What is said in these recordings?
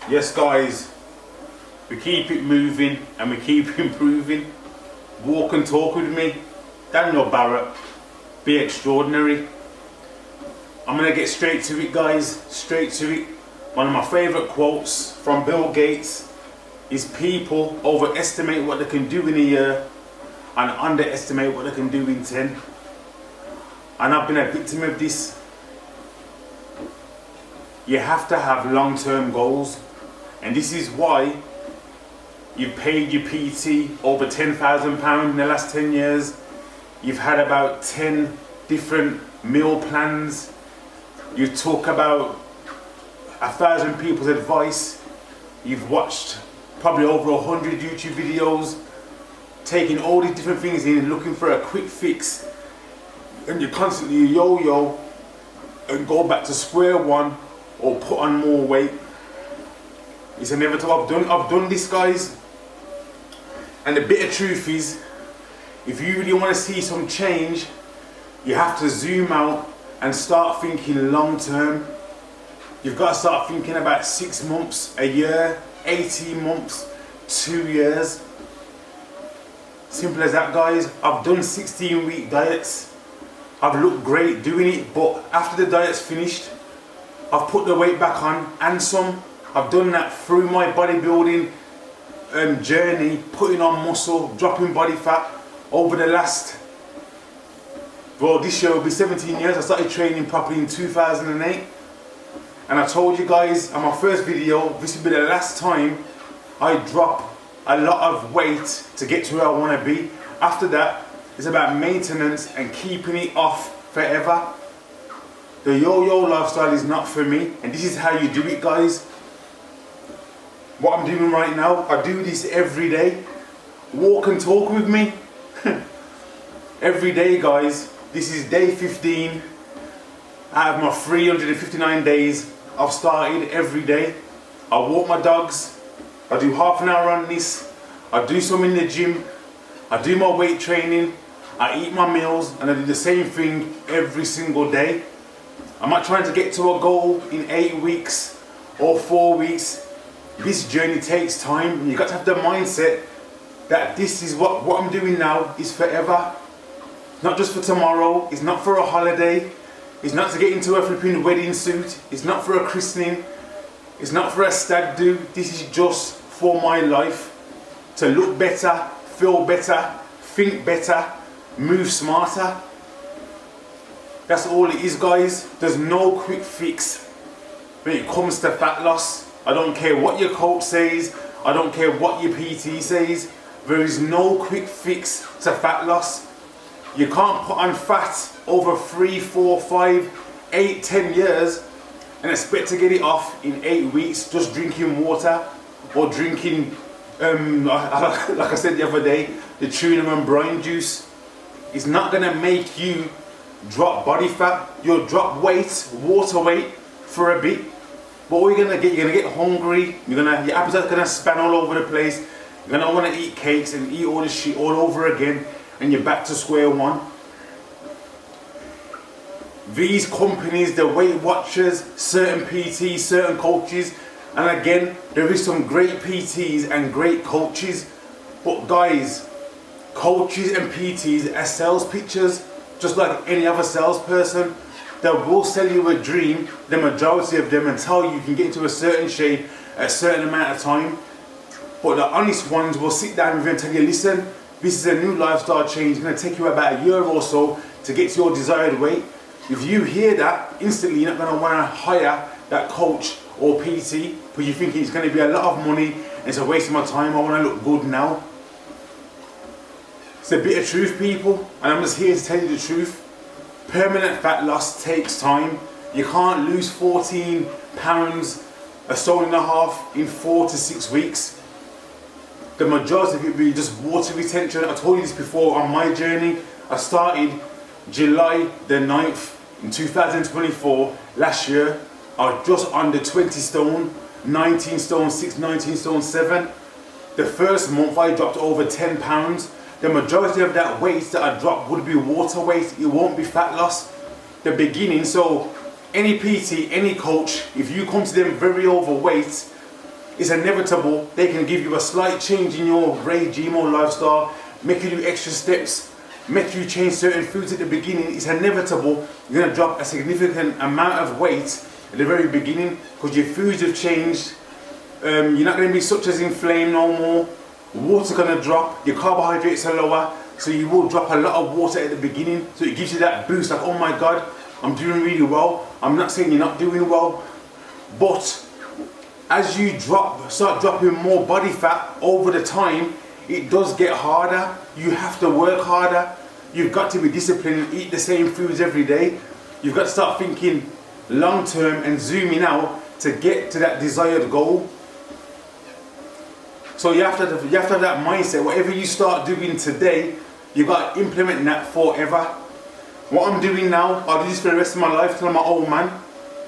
Yes guys, we keep it moving and we keep improving. Walk and talk with me, Daniel Barrett. Be extraordinary. I'm gonna get straight to it guys, straight to it. One of my favourite quotes from Bill Gates is people overestimate what they can do in a year and underestimate what they can do in 10. And I've been a victim of this. You have to have long-term goals. And this is why you've paid your PT over £10,000 in the last 10 years. You've had about 10 different meal plans. You took about 1,000 people's advice. You've watched probably over 100 YouTube videos, taking all these different things in, looking for a quick fix. And you constantly yo-yo and go back to square one or put on more weight. It's inevitable. I've done this guys, and the bitter truth is, if you really want to see some change, you have to zoom out and start thinking long term. You've got to start thinking about 6 months, a year, 18 months, 2 years. Simple as that guys. I've done 16-week diets. I've looked great doing it, but after the diet's finished, I've put the weight back on and some. I've done that through my bodybuilding journey, putting on muscle, dropping body fat over the last, well, this year will be 17 years. I started training properly in 2008. And I told you guys on my first video, this will be the last time I drop a lot of weight to get to where I want to be. After that, it's about maintenance and keeping it off forever. The yo-yo lifestyle is not for me, and this is how you do it guys. What I'm doing right now, I do this every day. Walk and talk with me. Every day guys. This is day 15 out of my 359 days. I've started every day. I walk my dogs. I do half an hour on this. I do some in the gym. I do my weight training. I eat my meals, and I do the same thing every single day. I'm not trying to get to a goal in 8 weeks or 4 weeks. This journey takes time, and you've got to have the mindset that this is what I'm doing now is forever. Not just for tomorrow, it's not for a holiday, it's not to get into a flipping wedding suit, it's not for a christening, it's not for a stag do. This is just for my life, to look better, feel better, think better, move smarter. That's all it is guys. There's no quick fix when it comes to fat loss. I don't care what your coach says, I don't care what your PT says. There is no quick fix to fat loss. You can't put on fat over 3, 4, 5, 8, 10 years and expect to get it off in 8 weeks just drinking water or drinking, like I said the other day, the tuna and brine juice. It's not gonna make you drop body fat. You'll drop weight, water weight for a bit. But what you're gonna get hungry, your appetite's gonna span all over the place, you're gonna wanna eat cakes and eat all this shit all over again, and you're back to square one. These companies, the Weight Watchers, certain PTs, certain coaches, and again, there is some great PTs and great coaches, but guys, coaches and PTs are sales pitchers, just like any other salesperson. They will sell you a dream, the majority of them, and tell you can get into a certain shape at a certain amount of time. But the honest ones will sit down with you and tell you, listen, this is a new lifestyle change, it's going to take you about a year or so to get to your desired weight. If you hear that, instantly you're not going to want to hire that coach or PT, because you're thinking it's going to be a lot of money and it's a waste of my time, I want to look good now. It's a bit of truth people, and I'm just here to tell you the truth. Permanent fat loss takes time. You can't lose 14 pounds, a stone and a half in 4 to 6 weeks. The majority of it will be just water retention. I told you this before on my journey. I started July the 9th in 2024, last year. I was just under 20 stone, 19 stone 6, 19 stone 7. The first month I dropped over 10 pounds. The majority of that weight that I dropped would be water weight, it won't be fat loss. The beginning, so any PT, any coach, if you come to them very overweight, it's inevitable they can give you a slight change in your regime or lifestyle, make you do extra steps, make you change certain foods at the beginning. It's inevitable you're going to drop a significant amount of weight at the very beginning because your foods have changed. You're not going to be such as inflamed no more. Water's going to drop, your carbohydrates are lower, so you will drop a lot of water at the beginning. So it gives you that boost, like, oh my God, I'm doing really well. I'm not saying you're not doing well, but as you start dropping more body fat over the time, it does get harder. You have to work harder. You've got to be disciplined and eat the same foods every day. You've got to start thinking long term and zooming out to get to that desired goal. So you have to have that mindset. Whatever you start doing today, you've got to implement that forever. What I'm doing now, I'll do this for the rest of my life till I'm an old man.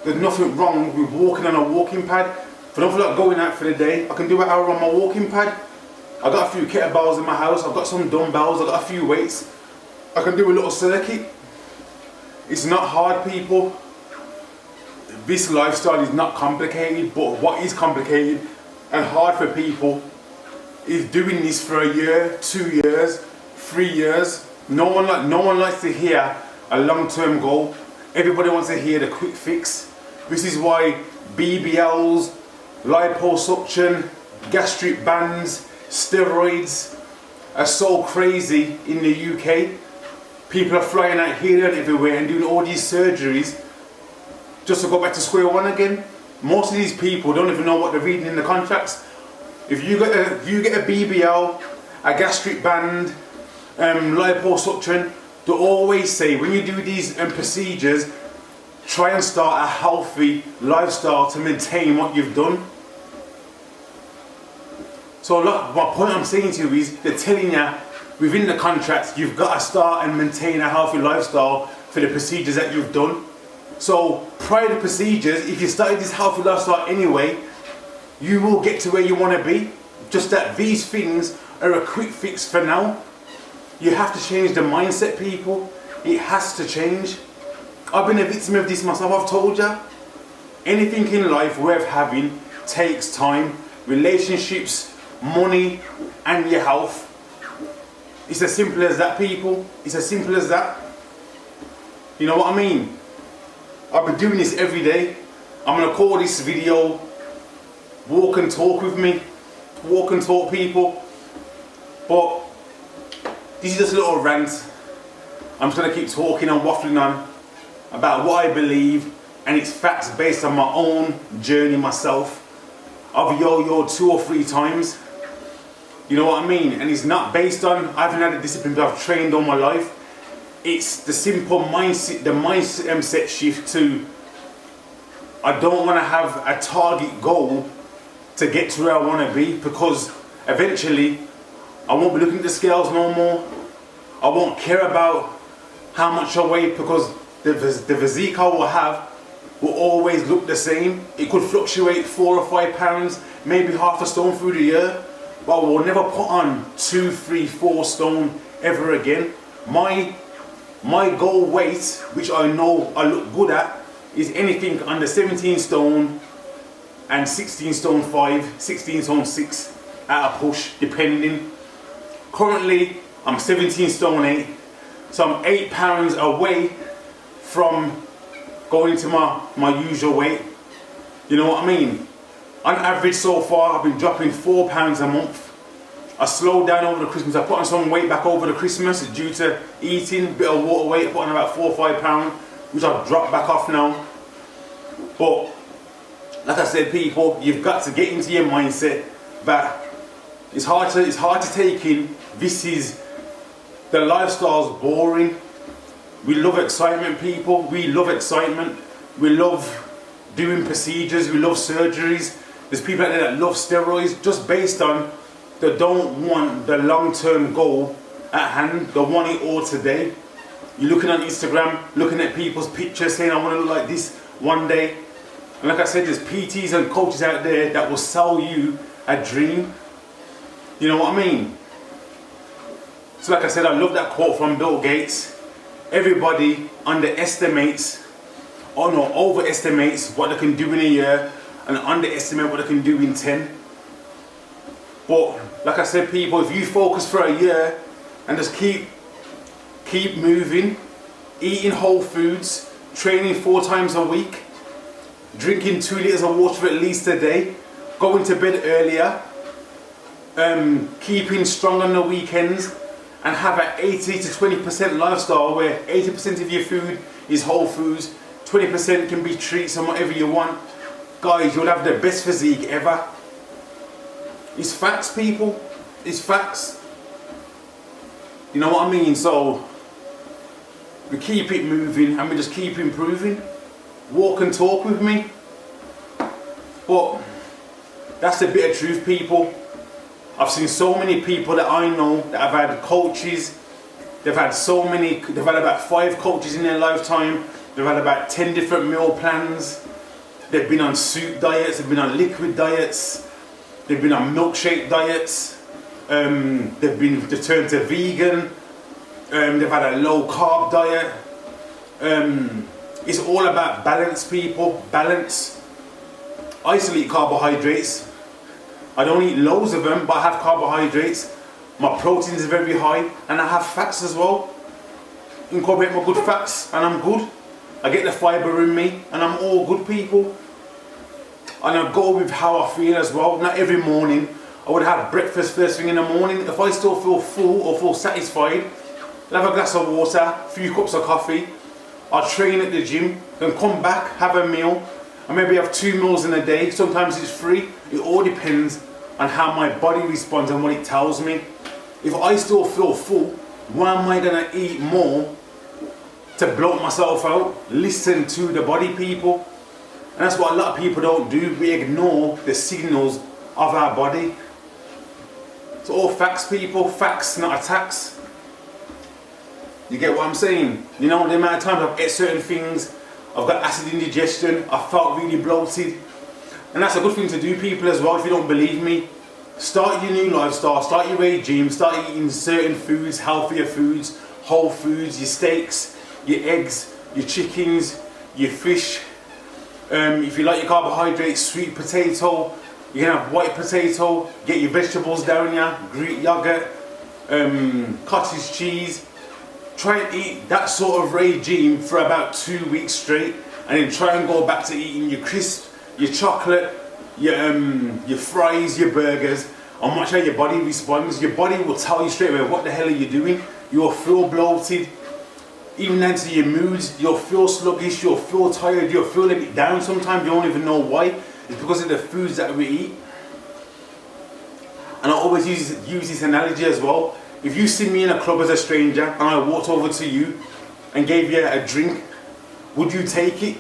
There's nothing wrong with walking on a walking pad. If I don't feel like going out for the day, I can do an hour on my walking pad. I've got a few kettlebells in my house, I've got some dumbbells, I've got a few weights. I can do a little circuit. It's not hard, people. This lifestyle is not complicated, but what is complicated and hard for people is doing this for a year, 2 years, 3 years. No one likes to hear a long-term goal. Everybody wants to hear the quick fix. This is why BBLs, liposuction, gastric bands, steroids are so crazy in the UK. People are flying out here and everywhere and doing all these surgeries just to go back to square one again. Most of these people don't even know what they're reading in the contracts. If you get a BBL, a gastric band, liposuction, they always say when you do these procedures, try and start a healthy lifestyle to maintain what you've done. So look, my point I'm saying to you is they're telling you within the contracts you've got to start and maintain a healthy lifestyle for the procedures that you've done. So prior to procedures, if you started this healthy lifestyle anyway, you will get to where you want to be. Just that these things are a quick fix for now. You have to change the mindset, people. It has to change. I've been a victim of this myself. I've told you, anything in life worth having takes time. Relationships, money, and your health. It's as simple as that, people. It's as simple as that. You know what I mean? I've been doing this every day. I'm gonna call this video Walk and Talk with me. Walk and talk, people. But this is just a little rant. I'm just gonna keep talking and waffling on about what I believe, and it's facts based on my own journey myself. I've yo-yoed 2 or 3 times. You know what I mean? And it's not based on, I haven't had a discipline that I've trained all my life. It's the simple mindset, the mindset shift to, I don't want to have a target goal to get to where I want to be, because eventually I won't be looking at the scales no more. I won't care about how much I weigh, because the physique I will have will always look the same. It could fluctuate 4 or 5 pounds, maybe half a stone through the year, but I will never put on 2, 3, 4 stone ever again. My goal weight, which I know I look good at, is anything under 17 stone and 16 stone 5, 16 stone 6 at a push, depending. Currently, I'm 17 stone 8, so I'm 8 pounds away from going to my usual weight. You know what I mean? On average so far, I've been dropping 4 pounds a month. I slowed down over the Christmas. I put on some weight back over the Christmas due to eating, a bit of water weight. I put on about 4 or 5 pounds, which I've dropped back off now. But like I said, people, you've got to get into your mindset that it's hard to take in. The lifestyle's boring. We love excitement, people. We love excitement. We love doing procedures. We love surgeries. There's people out there that love steroids just based on they don't want the long-term goal at hand. They want it all today. You're looking on Instagram, looking at people's pictures, saying, I want to look like this one day. And like I said, there's PTs and coaches out there that will sell you a dream. You know what I mean? So like I said, I love that quote from Bill Gates. Everybody overestimates what they can do in a year and underestimate what they can do in 10. But like I said, people, if you focus for a year and just keep moving, eating whole foods, training 4 times a week, drinking 2 liters of water at least a day, going to bed earlier, keeping strong on the weekends, and have an 80 to 20% lifestyle where 80% of your food is whole foods, 20% can be treats and whatever you want. Guys, you'll have the best physique ever. It's facts, people. It's facts. You know what I mean? So we keep it moving and we just keep improving. Walk and talk with me. But that's the bit of truth, people. I've seen so many people that I know that have had coaches. They've had about 5 coaches in their lifetime. They've had about 10 different meal plans. They've been on soup diets, they've been on liquid diets, they've been on milkshake diets, they've turned to vegan, they've had a low carb diet. It's all about balance, people, balance. I still eat carbohydrates. I don't eat loads of them, but I have carbohydrates. My protein is very high, and I have fats as well. Incorporate my good fats, and I'm good. I get the fibre in me, and I'm all good, people. And I go with how I feel as well. Not every morning. I would have breakfast first thing in the morning. If I still feel full or feel satisfied, I'll have a glass of water, a few cups of coffee. I'll train at the gym, then come back, have a meal, and maybe have 2 meals in a day. Sometimes it's 3. It all depends on how my body responds and what it tells me. If I still feel full, why am I gonna eat more to bloat myself out? Listen to the body, people. And that's what a lot of people don't do. We ignore the signals of our body. It's all facts, people. Facts, not attacks. You get what I'm saying? You know, the amount of times I've ate certain things, I've got acid indigestion, I felt really bloated. And that's a good thing to do, people, as well. If you don't believe me, start your new lifestyle, start your regime, start eating certain foods, healthier foods, whole foods, your steaks, your eggs, your chickens, your fish. If you like your carbohydrates, sweet potato, you can have white potato, get your vegetables down here, Greek yogurt, cottage cheese. Try and eat that sort of regime for about 2 weeks straight, and then try and go back to eating your crisps, your chocolate, your fries, your burgers, and watch how your body responds. Your body will tell you straight away what the hell are you doing. You'll feel bloated. Even down to your moods, you'll feel sluggish, you'll feel tired, you'll feel a bit down sometimes, you don't even know why. It's because of the foods that we eat. And I always use this analogy as well. If you see me in a club as a stranger and I walked over to you and gave you a drink, would you take it?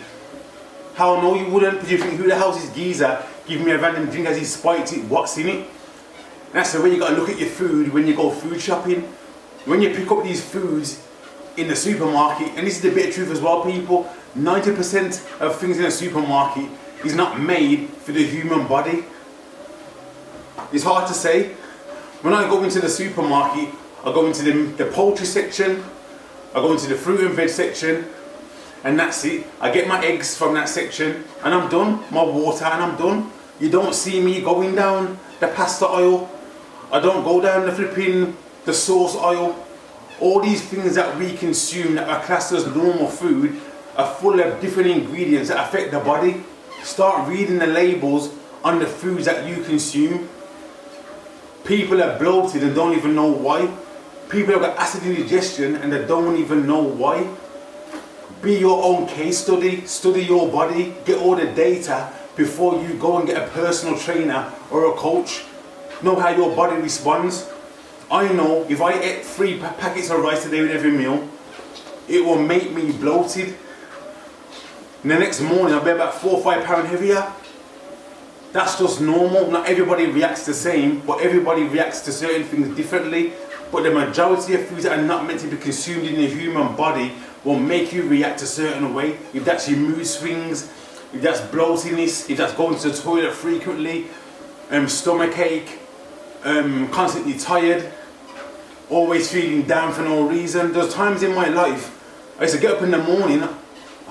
Hell no, you wouldn't, because you think, who the hell's this geezer giving me a random drink? Has he spiked it? What's in it? And that's the way you got to look at your food when you go food shopping. When you pick up these foods in the supermarket, and this is the bit of truth as well, people, 90% of things in a supermarket is not made for the human body. It's hard to say. When I go into the supermarket, I go into the poultry section, I go into the fruit and veg section, and that's it. I get my eggs from that section, and I'm done. My water, and I'm done. You don't see me going down the pasta aisle. I don't go down the sauce aisle. All these things that we consume that are classed as normal food are full of different ingredients that affect the body. Start reading the labels on the foods that you consume. People are bloated and don't even know why. People have got acid indigestion and they don't even know why. Be your own case study. Study your body. Get all the data before you go and get a personal trainer or a coach. Know how your body responds. I know if I ate 3 packets of rice a day with every meal, it will make me bloated. And the next morning I'll be about 4 or 5 pounds heavier. That's just normal. Not everybody reacts the same, but everybody reacts to certain things differently. But the majority of foods that are not meant to be consumed in the human body will make you react a certain way. If that's your mood swings, if that's bloatiness, if that's going to the toilet frequently, stomach ache, constantly tired, always feeling down for no reason. There's times in my life I used to get up in the morning,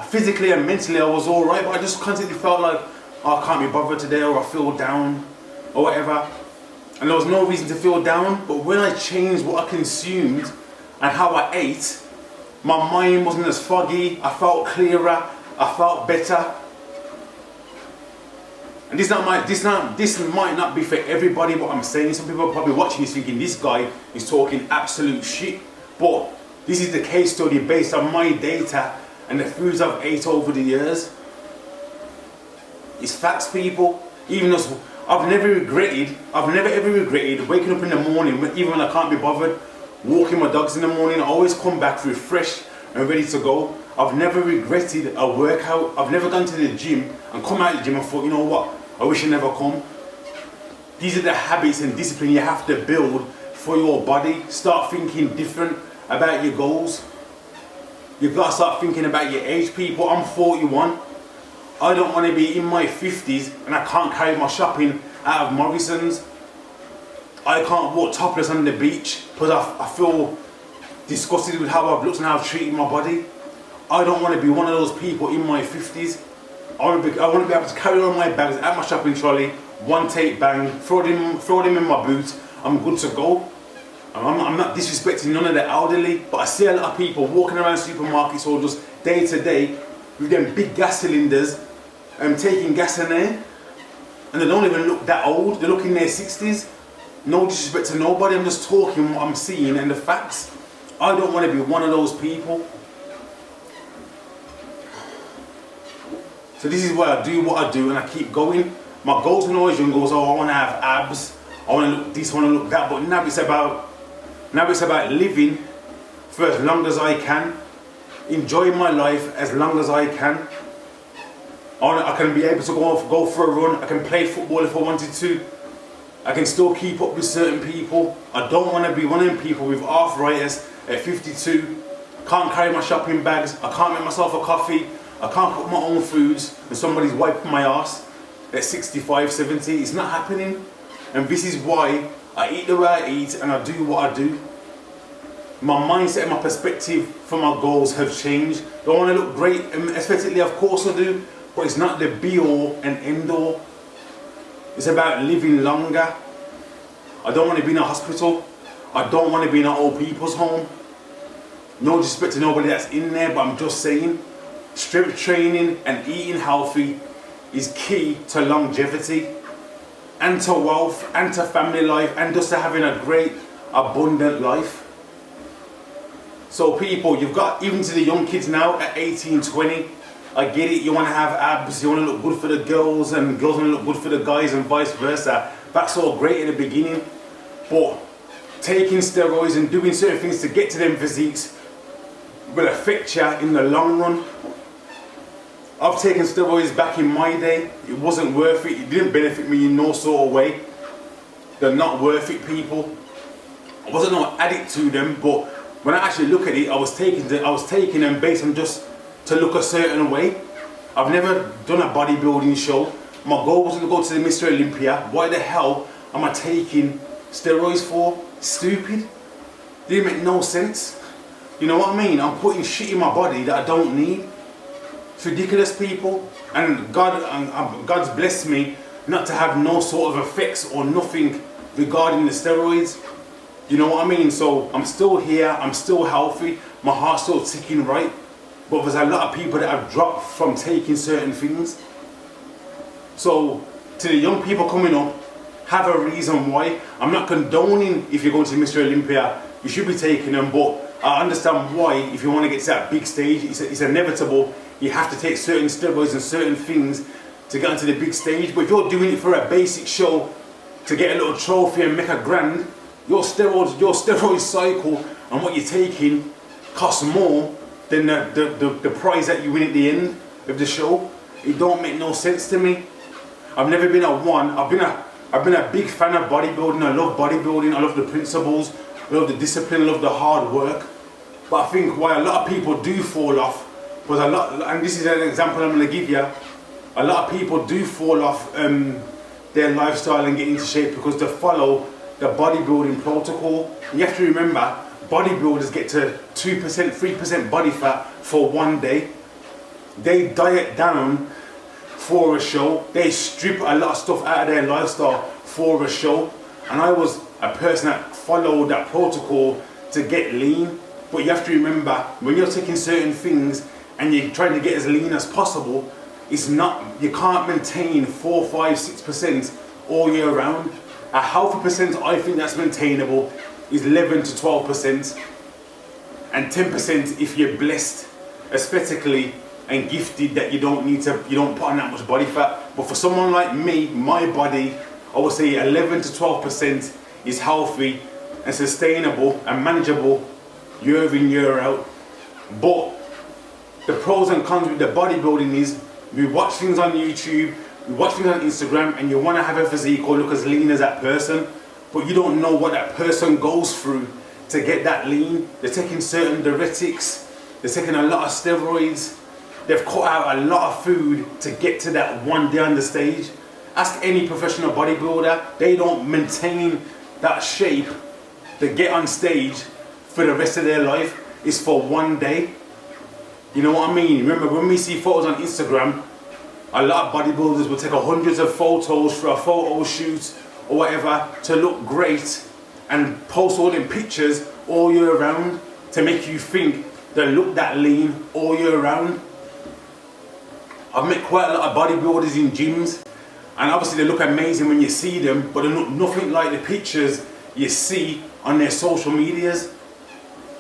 physically and mentally I was alright, but I just constantly felt like, oh, I can't be bothered today, or I feel down, or whatever. and there was no reason to feel down. But when I changed what I consumed and how I ate, my mind wasn't as foggy, I felt clearer, I felt better. And this might not be for everybody what I'm saying. Some people are probably watching this thinking this guy is talking absolute shit. But this is the case study based on my data and the foods I've ate over the years. It's facts, people. Even though I've never ever regretted waking up in the morning, even when I can't be bothered, walking my dogs in the morning. I always come back refreshed and ready to go. I've never regretted a workout. I've never gone to the gym and come out of the gym and thought, you know what, I wish I never come. These are the habits and discipline you have to build for your body. Start thinking different about your goals. You've got to start thinking about your age, people. I'm 41. I don't want to be in my 50s and I can't carry my shopping out of Morrison's. I can't walk topless on the beach because I feel disgusted with how I've looked and how I've treated my body. I don't want to be one of those people in my 50s. I want to be able to carry on my bags at my shopping trolley, one take bang, throw them in my boots, I'm good to go. I'm not disrespecting none of the elderly, but I see a lot of people walking around supermarkets or just day to day with them big gas cylinders and taking gas in there, and they don't even look that old, they look in their 60s. No disrespect to nobody, I'm just talking what I'm seeing and the facts. I don't want to be one of those people. So this is why I do what I do and I keep going. My goals when I was young was, oh, I want to have abs, I want to look this, I want to look that, but now it's about living for as long as I can, enjoying my life as long as I can. I can be able to go for a run, I can play football if I wanted to, I can still keep up with certain people. I don't want to be one of them people with arthritis at 52, can't carry my shopping bags, I can't make myself a coffee, I can't cook my own foods and somebody's wiping my ass at 65, 70. It's not happening. And this is why I eat the way I eat and I do what I do. My mindset and my perspective for my goals have changed. Do I want to look great aesthetically? Of course I do, but it's not the be all and end all. It's about living longer. I don't want to be in a hospital. I don't want to be in an old people's home. No disrespect to nobody that's in there, but I'm just saying, strength training and eating healthy is key to longevity and to wealth and to family life and just to having a great abundant life. So people, you've got, even to the young kids now at 18, 20, I get it, you want to have abs, you want to look good for the girls and girls want to look good for the guys and vice versa. That's all great in the beginning, but taking steroids and doing certain things to get to them physiques will affect you in the long run. I've taken steroids back in my day. It wasn't worth it. It didn't benefit me in no sort of way. They're not worth it, people. I wasn't no addict to them, but when I actually look at it, I was taking them based on just to look a certain way. I've never done a bodybuilding show. My goal wasn't to go to the Mr. Olympia. Why the hell am I taking steroids for? Stupid. Didn't make no sense. You know what I mean? I'm putting shit in my body that I don't need. It's ridiculous, people. And God's blessed me not to have no sort of effects or nothing regarding the steroids. You know what I mean? So I'm still here, I'm still healthy, my heart's still ticking right. But there's a lot of people that have dropped from taking certain things. So to the young people coming up, have a reason why. I'm not condoning if you're going to Mr. Olympia, you should be taking them, but I understand why. If you want to get to that big stage, it's inevitable. You have to take certain steroids and certain things to get onto the big stage. But if you're doing it for a basic show to get a little trophy and make a grand, your steroid cycle and what you're taking costs more than the prize that you win at the end of the show. It don't make no sense to me. I've never been I've been a big fan of bodybuilding. I love bodybuilding. I love the principles. I love the discipline. I love the hard work. But I think why a lot of people do fall off was and this is an example I'm going to give you. A lot of people do fall off their lifestyle and get into shape because they follow the bodybuilding protocol. You have to remember, bodybuilders get to 2%, 3% body fat for one day. They diet down for a show. They strip a lot of stuff out of their lifestyle for a show. And I was a person that followed that protocol to get lean. But you have to remember, when you're taking certain things and you're trying to get as lean as possible, it's not, you can't maintain 4, 5, 6% all year round. A healthy percent I think that's maintainable is 11 to 12%, and 10% if you're blessed aesthetically and gifted that you don't put on that much body fat. But for someone like me, my body, I would say 11 to 12% is healthy and sustainable and manageable year in, year out. But the pros and cons with the bodybuilding is, we watch things on YouTube, we watch things on Instagram, and you want to have a physique or look as lean as that person, but you don't know what that person goes through to get that lean. They're taking certain diuretics, they're taking a lot of steroids, they've cut out a lot of food to get to that one day on the stage. Ask any professional bodybuilder, they don't maintain that shape to get on stage for the rest of their life. It's for one day. You know what I mean? Remember, when we see photos on Instagram, a lot of bodybuilders will take hundreds of photos for a photo shoot or whatever to look great and post all them pictures all year round to make you think they look that lean all year round. I've met quite a lot of bodybuilders in gyms, and obviously they look amazing when you see them, but they look nothing like the pictures you see on their social medias.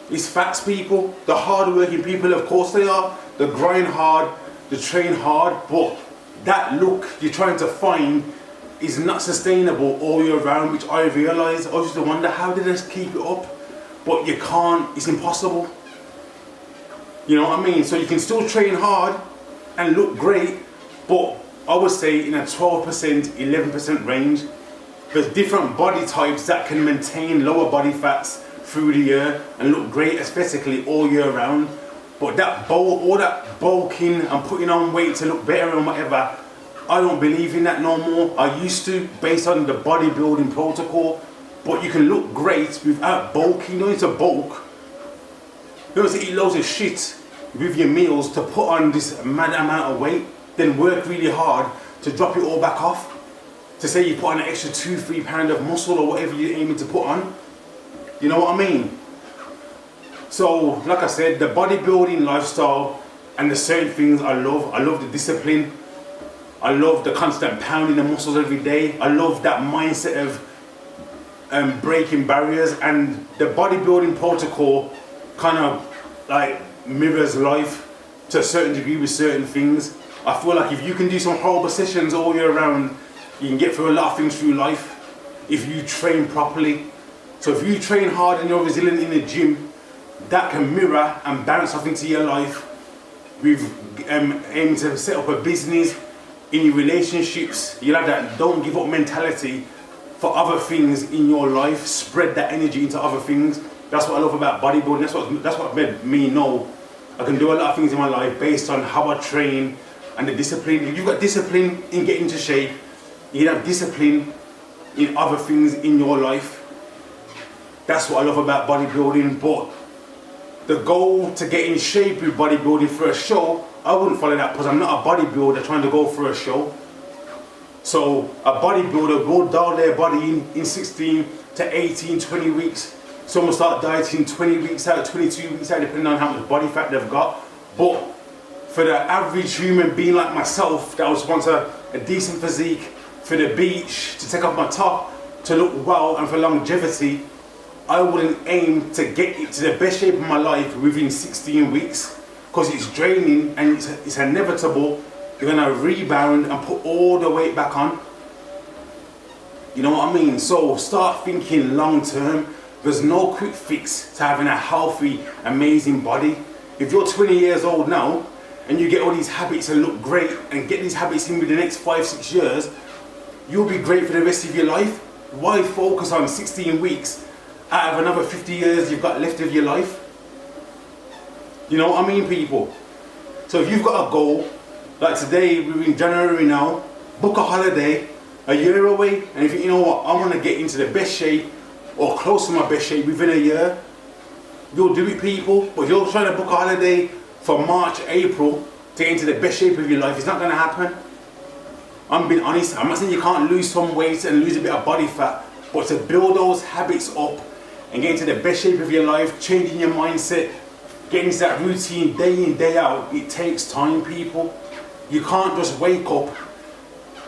It's facts, people. The hard-working people, of course they are. They grind hard, they train hard, but that look you're trying to find is not sustainable all year round, which I realised. I used to wonder, how did they keep it up? But you can't, it's impossible. You know what I mean? So you can still train hard and look great, but I would say in a 12%, 11% range. There's different body types that can maintain lower body fats through the year and look great aesthetically all year round. But all that bulking and putting on weight to look better and whatever, I don't believe in that no more. I used to, based on the bodybuilding protocol, but you can look great without bulking. You don't need to bulk. You don't need to eat loads of shit with your meals to put on this mad amount of weight, then work really hard to drop it all back off. To say you put on an extra 2-3 pounds of muscle or whatever you're aiming to put on. You know what I mean? So, like I said, the bodybuilding lifestyle and the certain things I love. I love the discipline. I love the constant pounding the muscles every day. I love that mindset of breaking barriers, and the bodybuilding protocol kind of like mirrors life to a certain degree with certain things. I feel like if you can do some horrible sessions all year round, you can get through a lot of things through life if you train properly. So if you train hard and you're resilient in the gym, that can mirror and bounce off into your life with aiming to set up a business, in your relationships. You have that don't give up mentality for other things in your life. Spread that energy into other things. That's what I love about bodybuilding. That's what made me know I can do a lot of things in my life based on how I train and the discipline. If you've got discipline in getting into shape, you can have discipline in other things in your life. That's what I love about bodybuilding. But the goal to get in shape with bodybuilding for a show, I wouldn't follow that, because I'm not a bodybuilder trying to go for a show. So a bodybuilder will dial their body in 16 to 18, 20 weeks. Some will start dieting 20 weeks out, 22 weeks out, depending on how much body fat they've got. But for the average human being like myself, that was once a decent physique, for the beach, to take off my top, to look well, and for longevity, I wouldn't aim to get it to the best shape of my life within 16 weeks, because it's draining and it's inevitable. You're gonna rebound and put all the weight back on. You know what I mean? So start thinking long term. There's no quick fix to having a healthy, amazing body. If you're 20 years old now and you get all these habits and look great and get these habits in with the next 5-6 years, you'll be great for the rest of your life. Why focus on 16 weeks out of another 50 years you've got left of your life? You know what I mean, people? So if you've got a goal, like today, we're in January now, book a holiday a year away, and if you know what, I want to get into the best shape or close to my best shape within a year, you'll do it, people. But if you're trying to book a holiday for March, April to get into the best shape of your life, it's not going to happen. I'm being honest. I'm not saying you can't lose some weight and lose a bit of body fat, But to build those habits up and get into the best shape of your life, changing your mindset, getting into that routine day in, day out, it takes time, people. You can't just wake up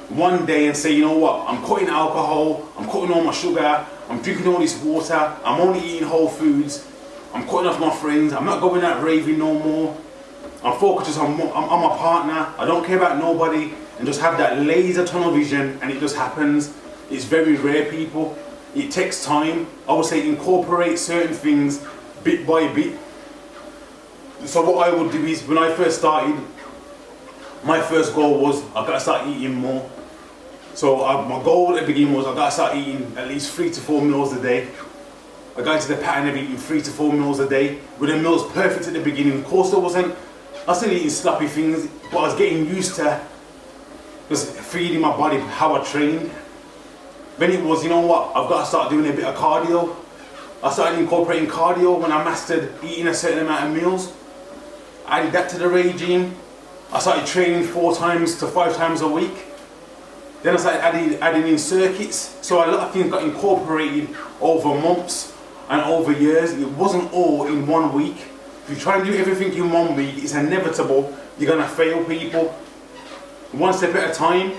one day and say, you know what, I'm cutting alcohol, I'm cutting all my sugar, I'm drinking all this water, I'm only eating whole foods, I'm cutting off my friends, I'm not going out raving no more, I'm focused on my partner, I don't care about nobody, and just have that laser tunnel vision, and it just happens. It's very rare, people. It takes time. I would say incorporate certain things bit by bit. So what I would do is, when I first started, my first goal was I gotta start eating more. So my goal at the beginning was I gotta start eating at least 3 to 4 meals a day. I got into the pattern of eating 3 to 4 meals a day. With the meals perfect at the beginning. Of course, I was still eating sloppy things, but I was getting used to just feeding my body how I trained. Then it was, you know what, I've got to start doing a bit of cardio. I started incorporating cardio when I mastered eating a certain amount of meals. I added that to the regime. I started training 4 times to 5 times a week. Then I started adding in circuits. So a lot of things got incorporated over months and over years. It wasn't all in 1 week. If you try and do everything in 1 week, it's inevitable. You're gonna fail, people. One step at a time.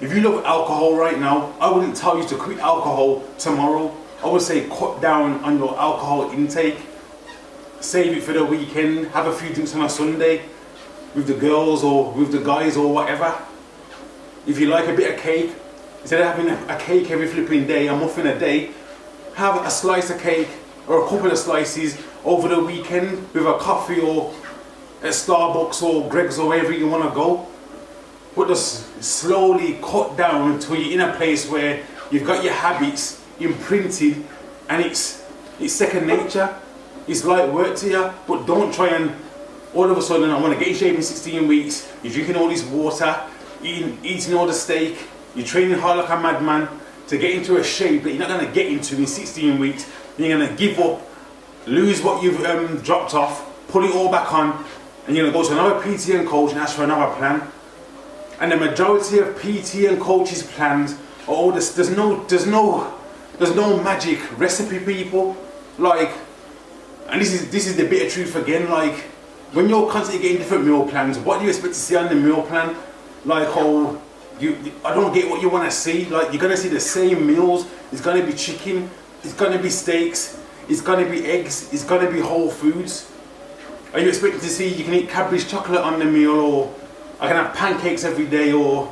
If you love alcohol right now, I wouldn't tell you to quit alcohol tomorrow. I would say cut down on your alcohol intake. Save it for the weekend. Have a few drinks on a Sunday with the girls or with the guys or whatever. If you like a bit of cake, instead of having a cake every flipping day, a muffin a day, have a slice of cake or a couple of slices over the weekend with a coffee or at Starbucks or Greg's or wherever you want to go. But just slowly cut down until you're in a place where you've got your habits imprinted and it's second nature. It's light work to you, but don't try and all of a sudden I want to get in shape in 16 weeks. You're drinking all this water, eating all the steak, you're training hard like a madman to get into a shape that you're not going to get into in 16 weeks. Then you're going to give up, lose what you've dropped off, put it all back on, and you're going to go to another PT and coach and ask for another plan. And the majority of PT and coaches' plans are all this. There's no magic recipe, people. Like, and this is the bitter truth again. Like, when you're constantly getting different meal plans, what do you expect to see on the meal plan? Like, oh, I don't get what you want to see. Like, you're gonna see the same meals. It's gonna be chicken. It's gonna be steaks. It's gonna be eggs. It's gonna be whole foods. Are you expecting to see you can eat Cadbury's chocolate on the meal, or I can have pancakes every day, or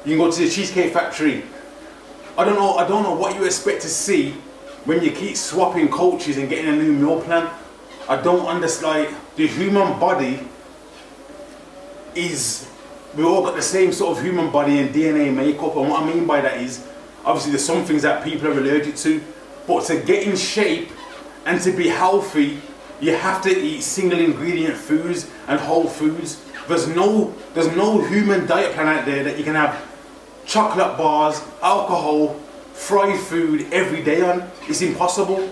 you can go to the Cheesecake Factory? I don't know what you expect to see when you keep swapping coaches and getting a new meal plan. I don't understand. Like, the human body we all got the same sort of human body and DNA makeup, and what I mean by that is, obviously there's some things that people are allergic to, but to get in shape and to be healthy, you have to eat single ingredient foods and whole foods. There's no human diet plan out there that you can have chocolate bars, alcohol, fried food every day on. It's impossible.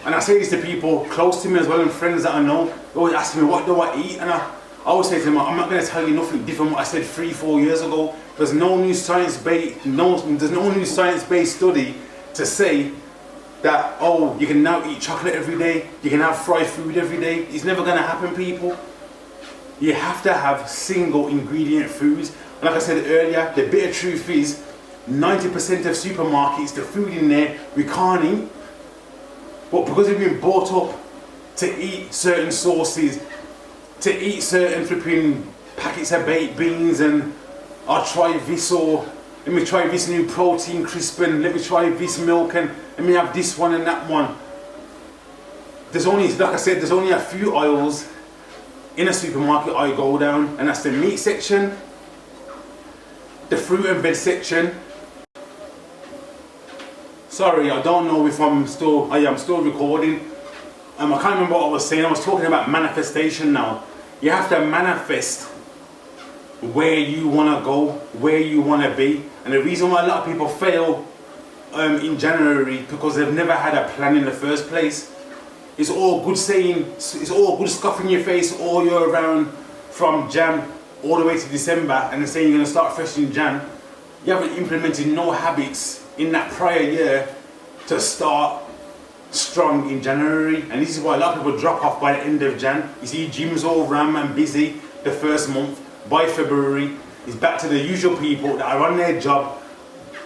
And I say this to people close to me as well, and friends that I know. They always ask me, what do I eat? And I always say to them, I'm not going to tell you nothing different from what I said 3-4 years ago. There's no new science-based study to say that, oh, you can now eat chocolate every day, you can have fried food every day. It's never going to happen, people. You have to have single ingredient foods. And like I said earlier, the bitter truth is 90% of supermarkets, the food in there we can't eat. But because we've been brought up to eat certain sauces, to eat certain flipping packets of baked beans, and I'll try this, or let me try this new protein crisp, and let me try this milk, and let me have this one and that one. There's only, like I said, there's only a few aisles in a supermarket I go down, and that's the meat section, the fruit and veg section. Sorry, I don't know if I am still recording. I can't remember what I was saying. I was talking about manifestation now. You have to manifest where you want to go, where you want to be. And the reason why a lot of people fail in January, because they've never had a plan in the first place. It's all good saying, it's all good stuff in your face all year round from Jan all the way to December, and then saying you're going to start fresh in Jan. You haven't implemented no habits in that prior year to start strong in January. And this is why a lot of people drop off by the end of Jan. You see gyms all ram and busy the first month. By February, it's back to the usual people that are on their job,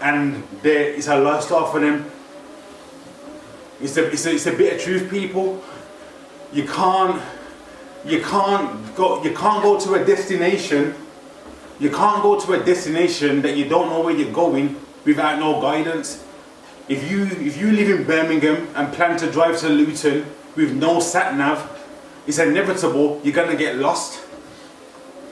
and it's a lifestyle for them. It's a bit of truth, people. You can't go to a destination. You can't go to a destination that you don't know where you're going without no guidance. If you live in Birmingham and plan to drive to Luton with no sat nav, it's inevitable you're gonna get lost.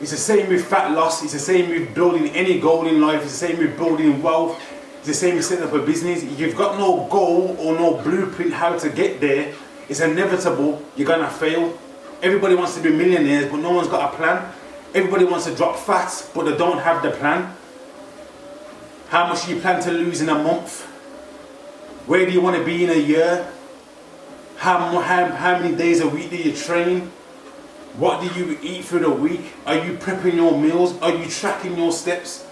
It's the same with fat loss. It's the same with building any goal in life. It's the same with building wealth. It's the same with setting up a business. If you've got no goal or no blueprint how to get there, it's inevitable you're gonna fail. Everybody wants to be millionaires, but no one's got a plan. Everybody wants to drop fat, but they don't have the plan. How much do you plan to lose in a month? Where do you want to be in a year? How many days a week do you train? What do you eat through the week? Are you prepping your meals? Are you tracking your steps?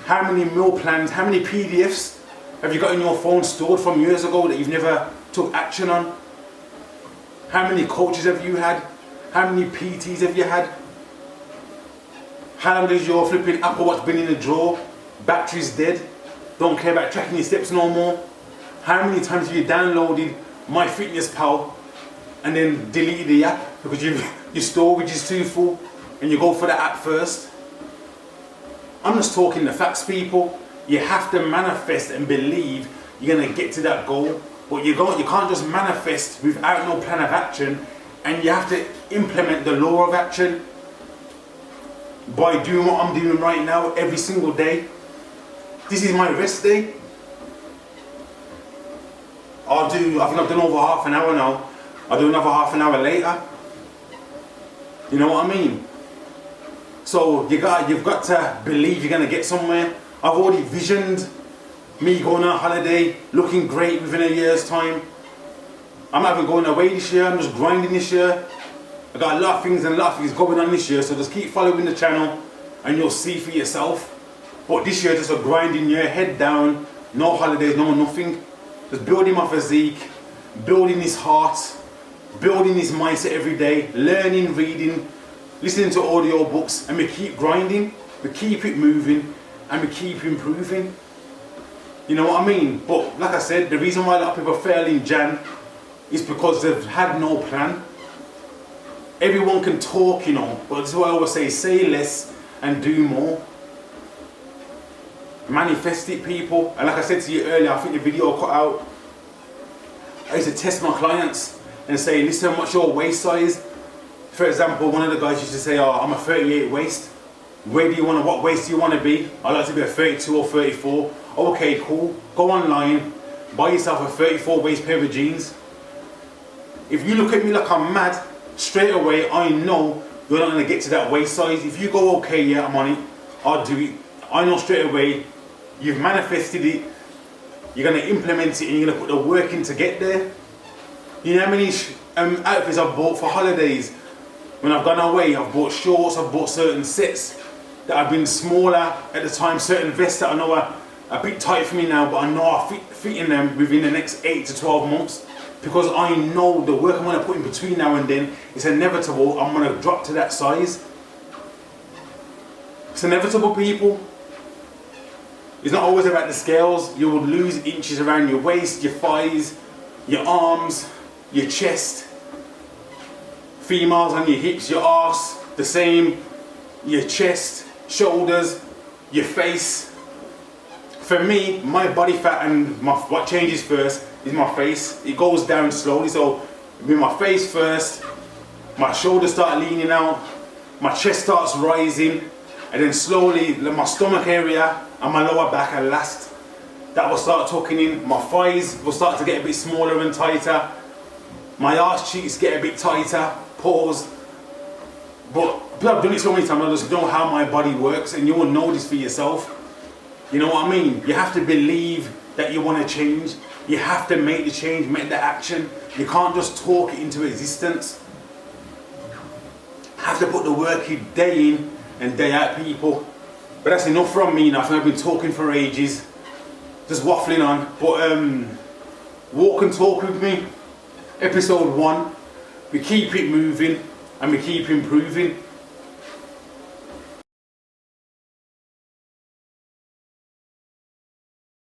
How many meal plans, how many PDFs have you got in your phone stored from years ago that you've never took action on? How many coaches have you had? How many PTs have you had? How long has your flipping Apple Watch been in the drawer? Battery's dead. Don't care about tracking your steps no more. How many times have you downloaded MyFitnessPal and then deleted the app because your storage is too full and you go for the app first? I'm just talking the facts, people. You have to manifest and believe you're gonna get to that goal, but you can't just manifest without no plan of action, and you have to implement the law of action by doing what I'm doing right now every single day. This is my rest day. I think I've done over half an hour now. I'll do another half an hour later. You know what I mean? So you've got to believe you're gonna get somewhere. I've already visioned me going on holiday, looking great within a year's time. I'm not even going away this year, I'm just grinding this year. I got a lot of things going on this year, so just keep following the channel and you'll see for yourself. But this year, just a grinding year, head down, no holidays, no nothing. Just building my physique, building his heart, building his mindset every day, learning, reading, listening to audio books, and we keep grinding, we keep it moving, and we keep improving. You know what I mean? But like I said, the reason why a lot of people fail in Jan is because they've had no plan. Everyone can talk, you know, but this is what I always say less and do more. Manifest it, people. And like I said to you earlier, I think the video cut out, I used to test my clients and say, listen, what's your waist size? For example, one of the guys used to say, oh, I'm a 38 waist. What waist do you want to be? I like to be a 32 or 34. Okay, cool. Go online, buy yourself a 34 waist pair of jeans. If you look at me like I'm mad, straight away I know you're not going to get to that waist size. If you go, okay, yeah, I'm on it, I'll do it. I know straight away you've manifested it, you're going to implement it, and you're going to put the work in to get there. You know how many outfits I've bought for holidays? When I've gone away, I've bought shorts, I've bought certain sets that have been smaller at the time, certain vests that I know are a bit tight for me now, but I know I'll fit in them within the next 8 to 12 months. Because I know the work I'm going to put in between now and then, it's inevitable I'm going to drop to that size. It's inevitable, people. It's not always about the scales. You will lose inches around your waist, your thighs, your arms, your chest. Females on your hips, your arse, the same. Your chest, shoulders, your face. For me, my body fat and what changes first is my face. It goes down slowly, so with my face first, my shoulders start leaning out, my chest starts rising, and then slowly my stomach area and my lower back are last. That will start tucking in. My thighs will start to get a bit smaller and tighter. My arse cheeks get a bit tighter. Pause. But I've done it so many times, I just know how my body works, and you will know this for yourself. You know what I mean? You have to believe that you want to change. You have to make the change, make the action. You can't just talk it into existence. Have to put the work in day and day out, people. But that's enough from me now. I think I've been talking for ages, just waffling on. But walk and talk with me, episode 1. We keep it moving and we keep improving.